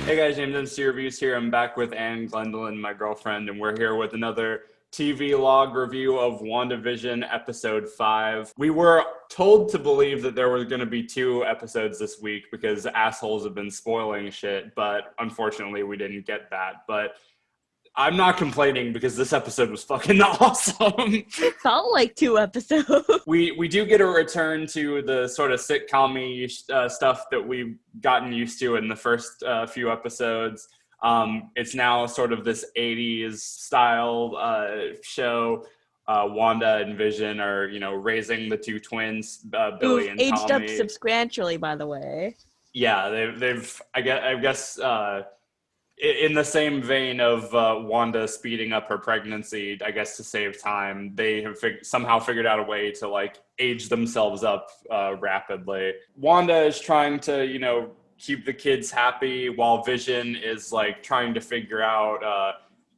Hey guys, James MC Reviews here. I'm back with Anne Glendolyn, my girlfriend, and we're here with another TV log review of Wandavision episode 5. We were told to believe that there were going to be 2 episodes this week because assholes have been spoiling shit, but unfortunately we didn't get that. But I'm not complaining because this episode was fucking awesome. It felt like 2 episodes. We do get a return to the sort of sitcom-y stuff that we've gotten used to in the first few episodes. It's now sort of this 80s style show. Wanda and Vision are, raising the 2 twins, Billy and aged Tommy. up substantially, by the way. Yeah, they've I guess in the same vein of Wanda speeding up her pregnancy, I guess to save time, they have somehow figured out a way to age themselves up rapidly. Wanda is trying to, keep the kids happy while Vision is trying to figure out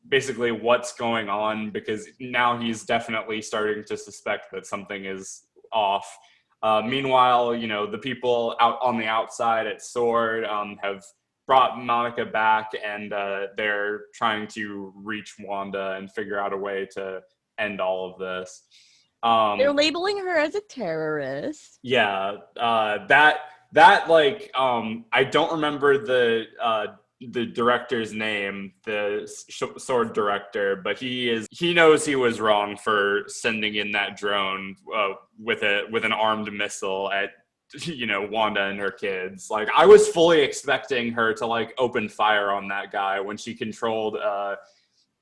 basically what's going on, because now he's definitely starting to suspect that something is off. Meanwhile, the people out on the outside at Sword have brought Monica back, and they're trying to reach Wanda and figure out a way to end all of this. They're labeling her as a terrorist. Yeah, I don't remember the director's name, the Sword director, but he knows he was wrong for sending in that drone with an armed missile at Wanda and her kids. I was fully expecting her to open fire on that guy when she controlled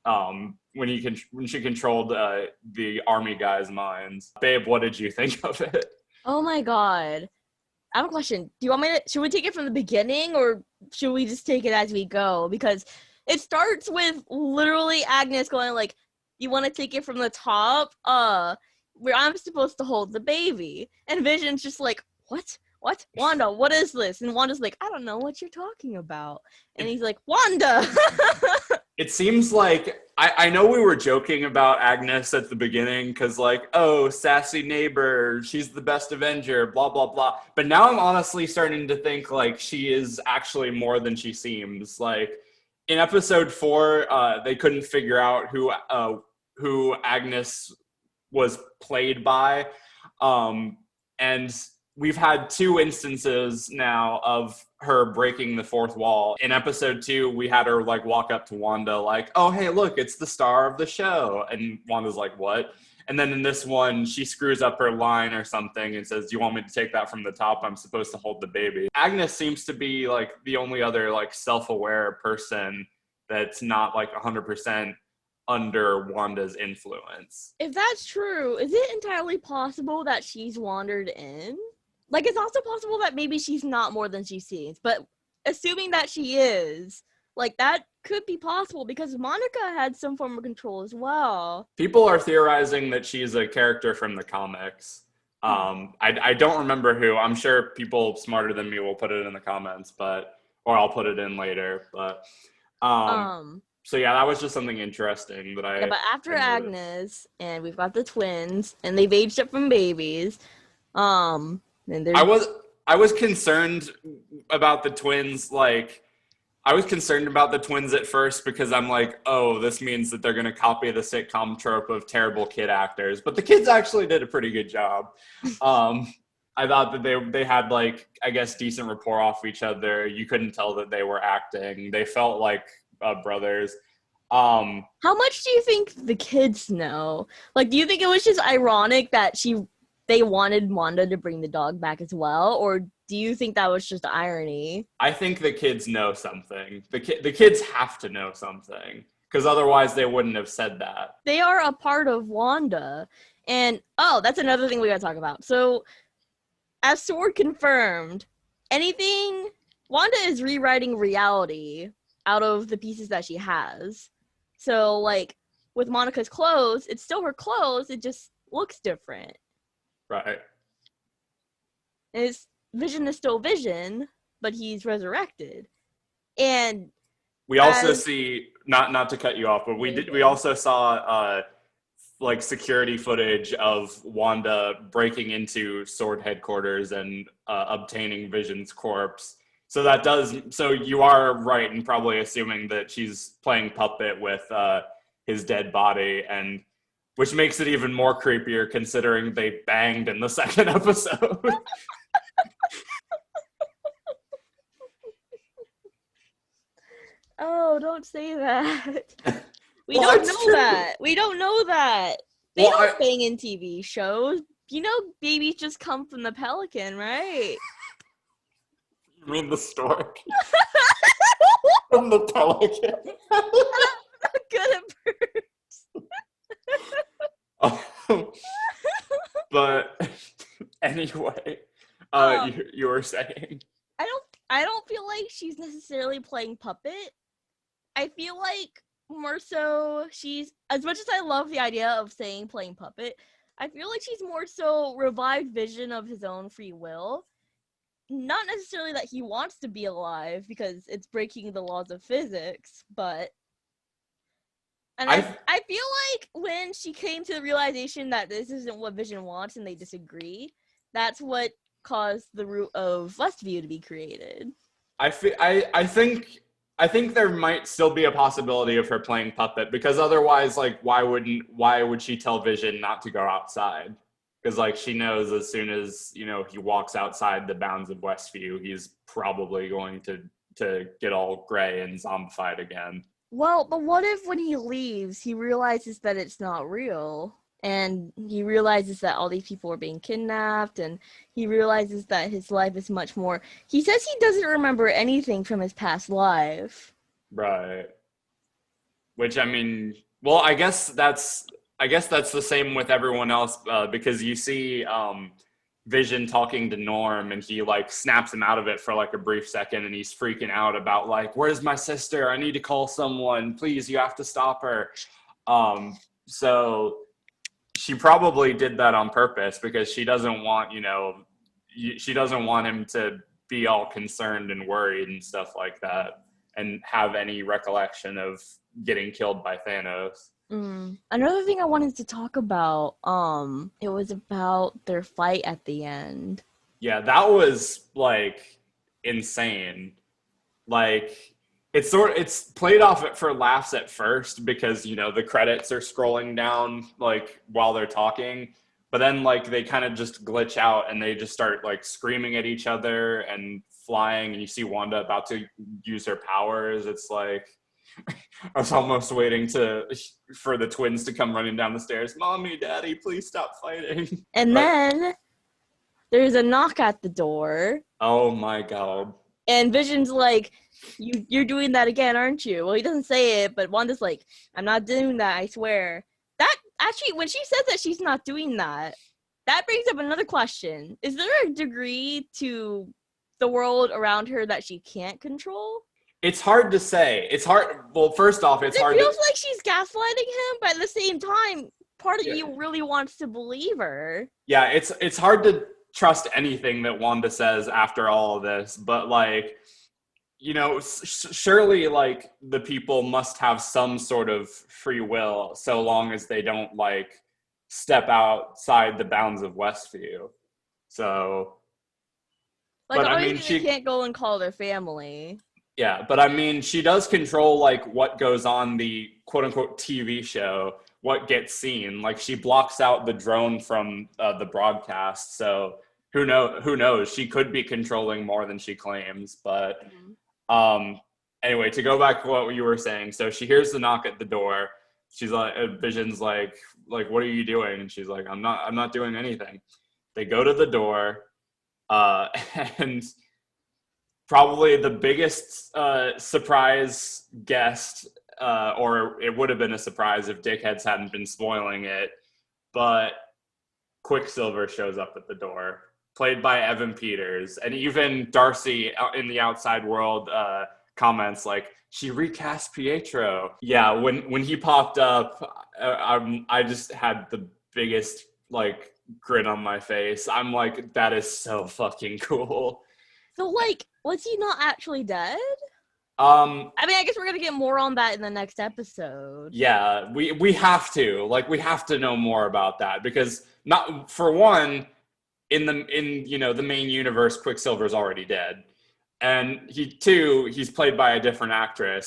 when she controlled the army guys' minds. Babe, what did you think of it? Oh my god. I have a question. Do you want me to, should we take it from the beginning, or should we just take it as we go? Because it starts with literally Agnes going you want to take it from the top? Where I'm supposed to hold the baby. And Vision's just what? Wanda, what is this? And Wanda's I don't know what you're talking about. And he's Wanda! It seems I know we were joking about Agnes at the beginning because oh, sassy neighbor, she's the best Avenger, blah, blah, blah. But now I'm honestly starting to think she is actually more than she seems. In episode 4, they couldn't figure out who Agnes was played by. And we've had 2 instances now of her breaking the 4th wall. In episode 2, we had her walk up to Wanda oh, hey, look, it's the star of the show. And Wanda's what? And then in this one, she screws up her line or something and says, do you want me to take that from the top? I'm supposed to hold the baby. Agnes seems to be the only other self-aware person that's not 100% under Wanda's influence. If that's true, is it entirely possible that she's wandered in? It's also possible that maybe she's not more than she seems, but assuming that she is, that could be possible because Monica had some form of control as well. People are theorizing that she's a character from the comics. I don't remember who. I'm sure people smarter than me will put it in the comments, or I'll put it in later. But so yeah, that was just something interesting that I. Yeah, but after Agnes, and we've got the twins, and they've aged up from babies. And I was concerned about the twins. I was concerned about the twins at first because I'm oh, this means that they're going to copy the sitcom trope of terrible kid actors. But the kids actually did a pretty good job. I thought that they had I guess decent rapport off each other. You couldn't tell that they were acting. They felt like brothers. How much do you think the kids know? Do you think it was just ironic that they wanted Wanda to bring the dog back as well, or do you think that was just irony? I think the kids know something. The kids have to know something, because otherwise they wouldn't have said that. They are a part of Wanda. And, that's another thing we gotta talk about. So, as Sword confirmed, Wanda is rewriting reality out of the pieces that she has. So, with Monica's clothes, it's still her clothes, it just looks different. Right. And Vision is still Vision, but he's resurrected. And we also see, not to cut you off, but we also saw security footage of Wanda breaking into Sword headquarters and obtaining Vision's corpse So that does. So you are right in probably assuming that she's playing puppet with his dead body, and which makes it even more creepier considering they banged in the second episode. Oh, don't say that. We Well, don't it's know true. that. We don't know that. They Well, don't bang in TV shows. You know, babies just come from the pelican, right? you mean the stork from the pelican? Good at But anyway, um, you were saying. I don't feel like she's necessarily playing puppet. I feel like more so she's, as much as I love the idea of saying playing puppet, I feel like she's more so revived Vision of his own free will. Not necessarily that he wants to be alive because it's breaking the laws of physics, but I feel like when she came to the realization that this isn't what Vision wants and they disagree, that's what caused the root of Westview to be created. I think there might still be a possibility of her playing puppet because otherwise, like, why would she tell Vision not to go outside? Because like she knows as soon as he walks outside the bounds of Westview, he's probably going to get all gray and zombified again. Well, but what if when he leaves, he realizes that it's not real? And he realizes that all these people are being kidnapped, and he realizes that his life is much more. He says he doesn't remember anything from his past life. Right. Which I mean, well, I guess that's the same with everyone else because you see Vision talking to Norm and he like snaps him out of it for like a brief second and he's freaking out about like, where's my sister? I need to call someone. Please, you have to stop her. So she probably did that on purpose because she doesn't want, she doesn't want him to be all concerned and worried and stuff like that and have any recollection of getting killed by Thanos. Another thing I wanted to talk about, it was about their fight at the end. Yeah, that was like insane. Like it's played off for laughs at first because the credits are scrolling down like while they're talking, but then like they kind of just glitch out and they just start like screaming at each other and flying, and you see Wanda about to use her powers. It's like I was almost waiting for the twins to come running down the stairs. Mommy, Daddy, please stop fighting. And then there's a knock at the door. Oh my God. And Vision's like, you're doing that again, aren't you? Well, he doesn't say it, but Wanda's like, I'm not doing that, I swear. That actually, when she says that she's not doing that, that brings up another question. Is there a degree to the world around her that she can't control? It's hard to say. It's hard. Well, first off, it's hard. It feels like she's gaslighting him, but at the same time, part of you really wants to believe her. Yeah, it's hard to trust anything that Wanda says after all of this, but like, surely like the people must have some sort of free will so long as they don't like step outside the bounds of Westview. So, like, but I obviously mean, she can't go and call their family. Yeah, but I mean, she does control like what goes on the quote unquote TV show, what gets seen. Like she blocks out the drone from the broadcast. So who knows? She could be controlling more than she claims. But anyway, to go back to what you were saying. So she hears the knock at the door. She's like, Vision's like, what are you doing? And she's like, I'm not doing anything. They go to the door, and probably the biggest surprise guest, or it would have been a surprise if Dickheads hadn't been spoiling it, but Quicksilver shows up at the door, played by Evan Peters, and even Darcy in the outside world comments like, she recast Pietro. Yeah, when he popped up, I just had the biggest like grin on my face. I'm like, that is so fucking cool. So, like, was he not actually dead? I mean, I guess we're gonna get more on that in the next episode. Yeah, we have to know more about that because not for one, in the main universe, Quicksilver's already dead. and he's played by a different actor,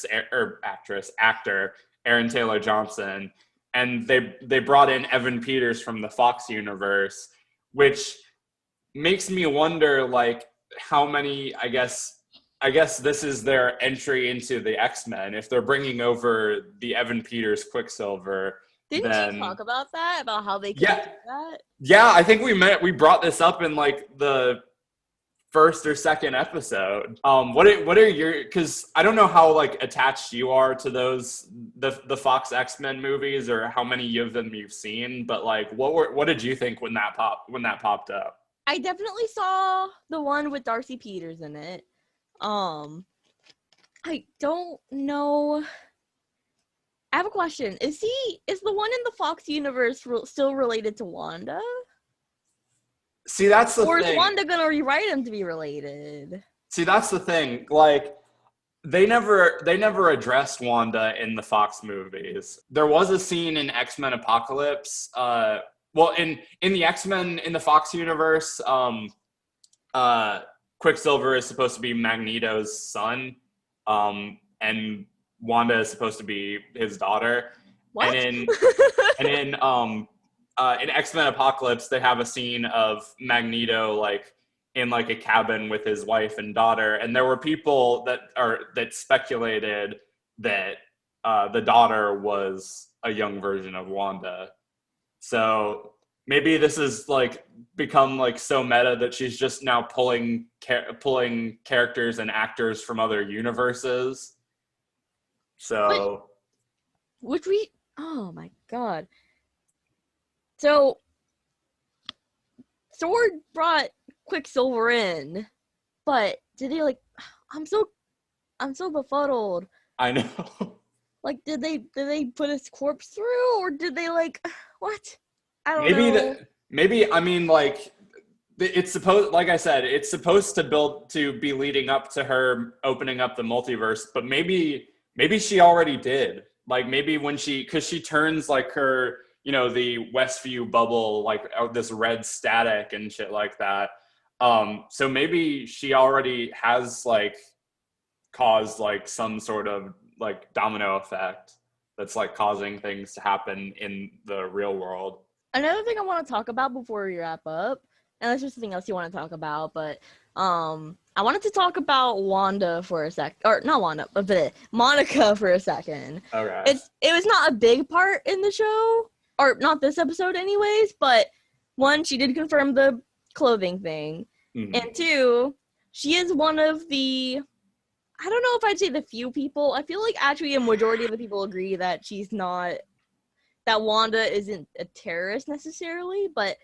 Aaron Taylor Johnson, and they brought in Evan Peters from the Fox universe, which makes me wonder, like, how many, I guess this is their entry into the X-Men. If they're bringing over the Evan Peters Quicksilver, Didn't then you talk about that? About how they could yeah, do that? yeah, I think we brought this up in like the first or second episode. What are your, because I don't know how like attached you are to the Fox X-Men movies, or how many of them you've seen, but like what did you think when that popped up? I definitely saw the one with Darcy Peters in it. I don't know. I have a question. Is the one in the Fox universe still related to Wanda? See, that's the Or thing. is Wanda gonna rewrite him to be related? See, that's the thing. Like, they never addressed Wanda in the Fox movies. There was a scene in X-Men Apocalypse. Well, in the X-Men in the Fox universe, Quicksilver is supposed to be Magneto's son, and Wanda is supposed to be his daughter. What? And in X-Men Apocalypse, they have a scene of Magneto like in like a cabin with his wife and daughter, and there were people that speculated that the daughter was a young version of Wanda. So maybe this is like become like so meta that she's just now pulling characters and actors from other universes. So, oh my god. So, Sword brought Quicksilver in, but did they like? I'm so befuddled. I know. Like, did they put his corpse through, or did they like what? I don't know. Maybe I mean, like, it's supposed, like I said, it's supposed to be leading up to her opening up the multiverse, but maybe she already did. Like, maybe because she turns like her, the Westview bubble, like this red static and shit like that. So maybe she already has like caused like some sort of like domino effect that's like causing things to happen in the real world. Another thing I want to talk about before we wrap up, and that's just something else you want to talk about, but I wanted to talk about Wanda for a sec, or not Wanda, but Monica for a second. Okay. It was not a big part in the show, or not this episode anyways, but one, she did confirm the clothing thing, and two, she is one of the, I don't know if I'd say the few people, I feel like actually a majority of the people agree that that Wanda isn't a terrorist necessarily, but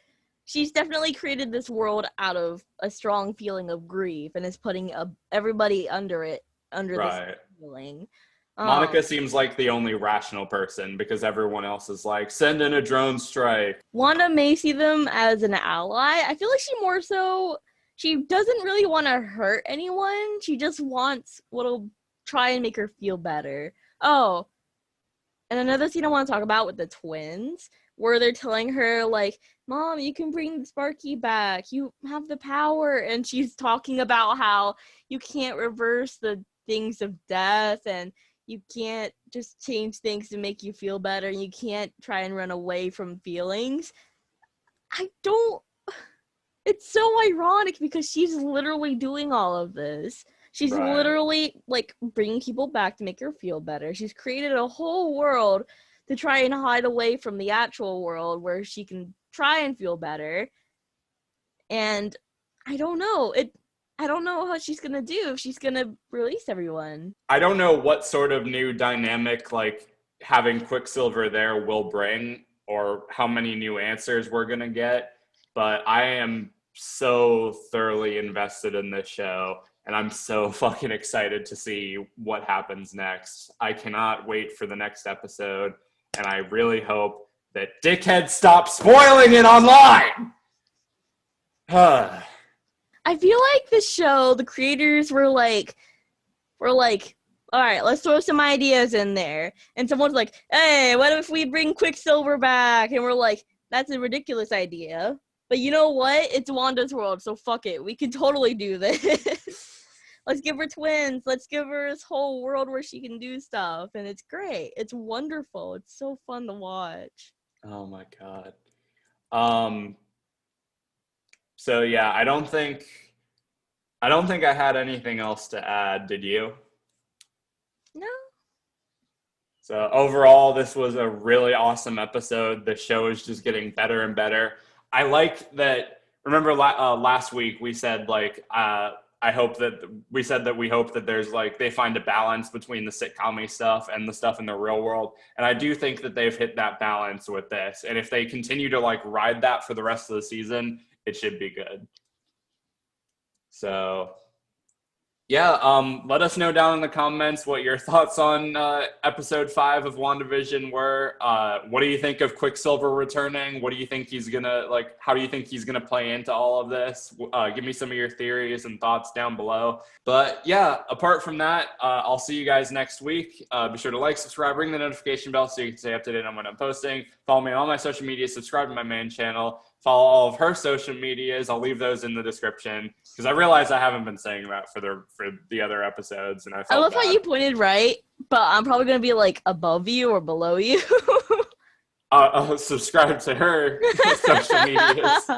she's definitely created this world out of a strong feeling of grief and is putting everybody under right. this feeling. Monica seems like the only rational person because everyone else is like, send in a drone strike. Wanda may see them as an ally. I feel like she doesn't really want to hurt anyone. She just wants what'll try and make her feel better. Oh, and another scene I want to talk about with the twins, where they're telling her, like, Mom, you can bring the Sparky back. You have the power. And she's talking about how you can't reverse the things of death, and you can't just change things to make you feel better. You can't try and run away from feelings. It's so ironic because she's literally doing all of this. She's right. literally, like, bringing people back to make her feel better. She's created a whole world to try and hide away from the actual world where she can try and feel better. And I don't know. I don't know how she's going to do if she's going to release everyone. I don't know what sort of new dynamic, like, having Quicksilver there will bring, or how many new answers we're going to get. But I am so thoroughly invested in this show, and I'm so fucking excited to see what happens next. I cannot wait for the next episode, and I really hope that dickheads stop spoiling it online! I feel like the show, the creators were like, all right, let's throw some ideas in there. And someone's like, hey, what if we bring Quicksilver back? And we're like, that's a ridiculous idea. But you know what? It's Wanda's world, so fuck it. We can totally do this. Let's give her twins. Let's give her this whole world where she can do stuff. And it's great. It's wonderful. It's so fun to watch. Oh my God. So yeah, I don't think I had anything else to add. Did you? No. So overall, this was a really awesome episode. The show is just getting better and better. I like that. Remember last week we said like I hope that we said that we hope that there's like they find a balance between the sitcom stuff and the stuff in the real world. And I do think that they've hit that balance with this. And if they continue to like ride that for the rest of the season, it should be good. So yeah, let us know down in the comments what your thoughts on episode 5 of WandaVision were. What do you think of Quicksilver returning? What do you think he's gonna like? How do you think he's gonna play into all of this? Give me some of your theories and thoughts down below. But yeah, apart from that, I'll see you guys next week. Be sure to like, subscribe, ring the notification bell so you can stay up to date on when I'm posting. Follow me on all my social media, subscribe to my main channel. Follow all of her social medias. I'll leave those in the description because I realize I haven't been saying that for the other episodes, and I felt love bad. how you pointed right, but I'm probably gonna be like above you or below you. Subscribe to her social medias.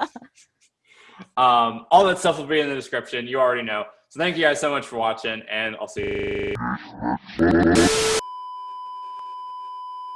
All that stuff will be in the description. You already know. So thank you guys so much for watching, and I'll see you.